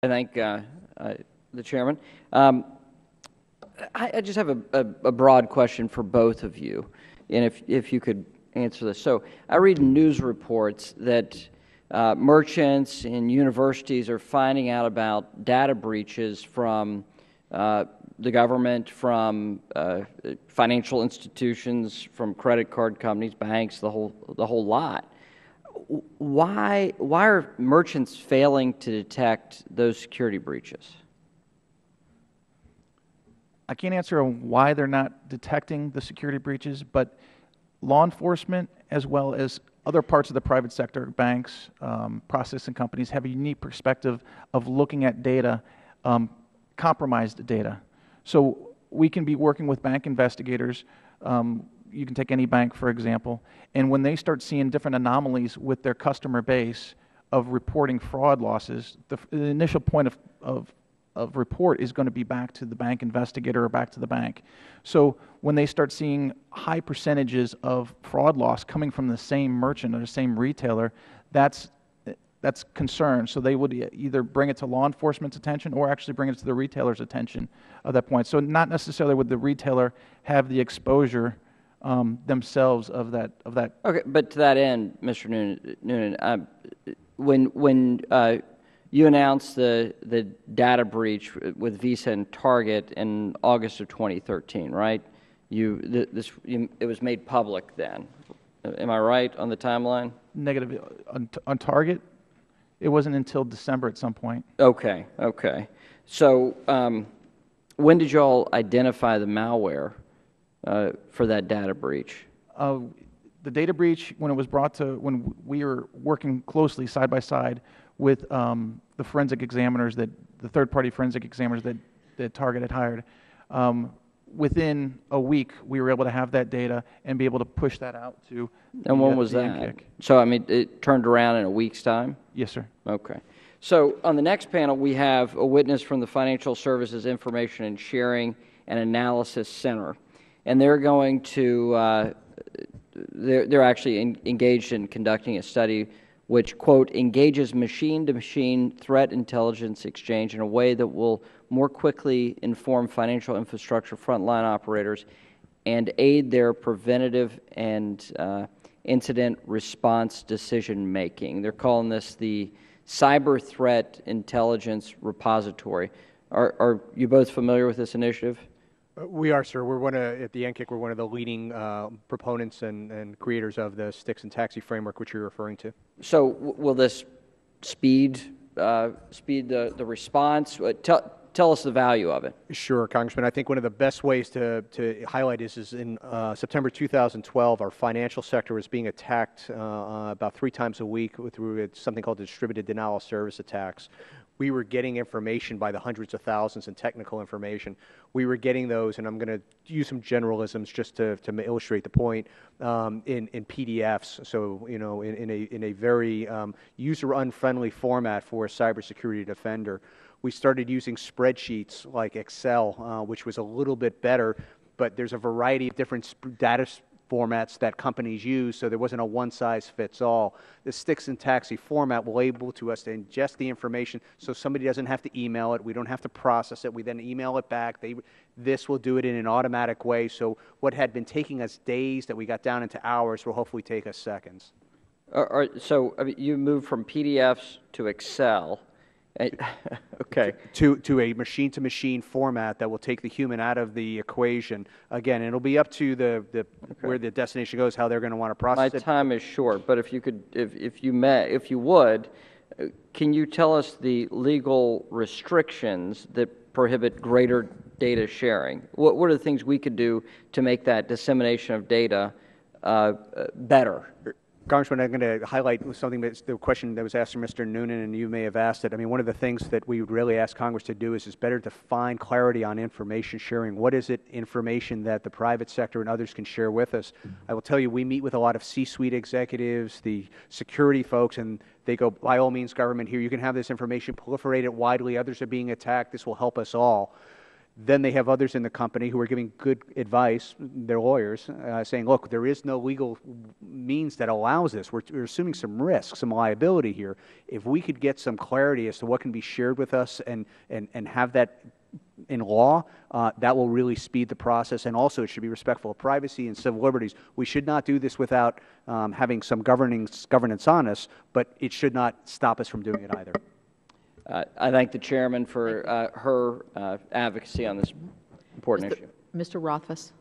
I thank the chairman. I just have a broad question for both of you, and if you could answer this. So I read in news reports that merchants and universities are finding out about data breaches from the government, from financial institutions, from credit card companies, banks, the whole lot. Why are merchants failing to detect those security breaches? I can't answer why they're not detecting the security breaches, but law enforcement, as well as other parts of the private sector, banks, processing companies, have a unique perspective of looking at data, compromised data. So we can be working with bank investigators. You can take any bank, for example, and when they start seeing different anomalies with their customer base of reporting fraud losses, the initial point of report is going to be back to the bank investigator or back to the bank. So when they start seeing high percentages of fraud loss coming from the same merchant or the same retailer, that's concern. So they would either bring it to law enforcement's attention or actually bring it to the retailer's attention at that point. So not necessarily would the retailer have the exposure themselves of that. Okay, but to that end, Mr. Noonan, when you announced the data breach with Visa and Target in August of 2013, right? It was made public then. Am I right on the timeline? Negative. On Target, it wasn't until December at some point. Okay. So when did you all identify the malware for that data breach? The data breach, when we were working closely side by side with the forensic examiners, the third-party forensic examiners that Target had hired, within a week we were able to have that data and be able to push that out to. And when was that? So I mean, it turned around in a week's time? Yes, sir. Okay. So on the next panel, we have a witness from the Financial Services Information and Sharing and Analysis Center, and they're going to they're actually engaged in conducting a study which, quote, engages machine-to-machine threat intelligence exchange in a way that will more quickly inform financial infrastructure frontline operators and aid their preventative and incident response decision-making. They're calling this the Cyber Threat Intelligence Repository. Are you both familiar with this initiative? We are, sir. At the NCIC, we're one of the leading proponents and creators of the Sticks and Taxi framework, which you're referring to. So will this speed the response? Tell us the value of it. Sure, Congressman. I think one of the best ways to highlight is in September 2012, our financial sector was being attacked about 3 times a week through something called distributed denial of service attacks. We were getting information by the hundreds of thousands and technical information. We were getting those, and I'm going to use some generalisms just to illustrate the point, in PDFs. So, you know, in a very user-unfriendly format for a cybersecurity defender. We started using spreadsheets like Excel, which was a little bit better, but there's a variety of different data formats that companies use, so there wasn't a one-size-fits-all. The Sticks and Taxi format will enable us to ingest the information so somebody doesn't have to email it. We don't have to process it. We then email it back. This will do it in an automatic way, so what had been taking us days that we got down into hours will hopefully take us seconds. So I mean, you moved from PDFs to Excel. Okay. To a machine-to-machine format that will take the human out of the equation. Again, it'll be up to where the destination goes, how they're going to want to process it. My time is short, but if you would, can you tell us the legal restrictions that prohibit greater data sharing? What are the things we could do to make that dissemination of data better? Congressman, I'm going to highlight something the question that was asked from Mr. Noonan, and you may have asked it. I mean, one of the things that we would really ask Congress to do is better define clarity on information sharing. What is it information that the private sector and others can share with us? I will tell you, we meet with a lot of C-suite executives, the security folks, and they go, by all means, government, here, you can have this information, proliferate it widely. Others are being attacked. This will help us all. Then they have others in the company who are giving good advice, their lawyers, saying, look, there is no legal means that allows this. We're assuming some risk, some liability here. If we could get some clarity as to what can be shared with us and have that in law, that will really speed the process. And also, it should be respectful of privacy and civil liberties. We should not do this without having some governance on us, but it should not stop us from doing it either. I thank the chairman for her advocacy on this important issue. Mr. Rothfuss.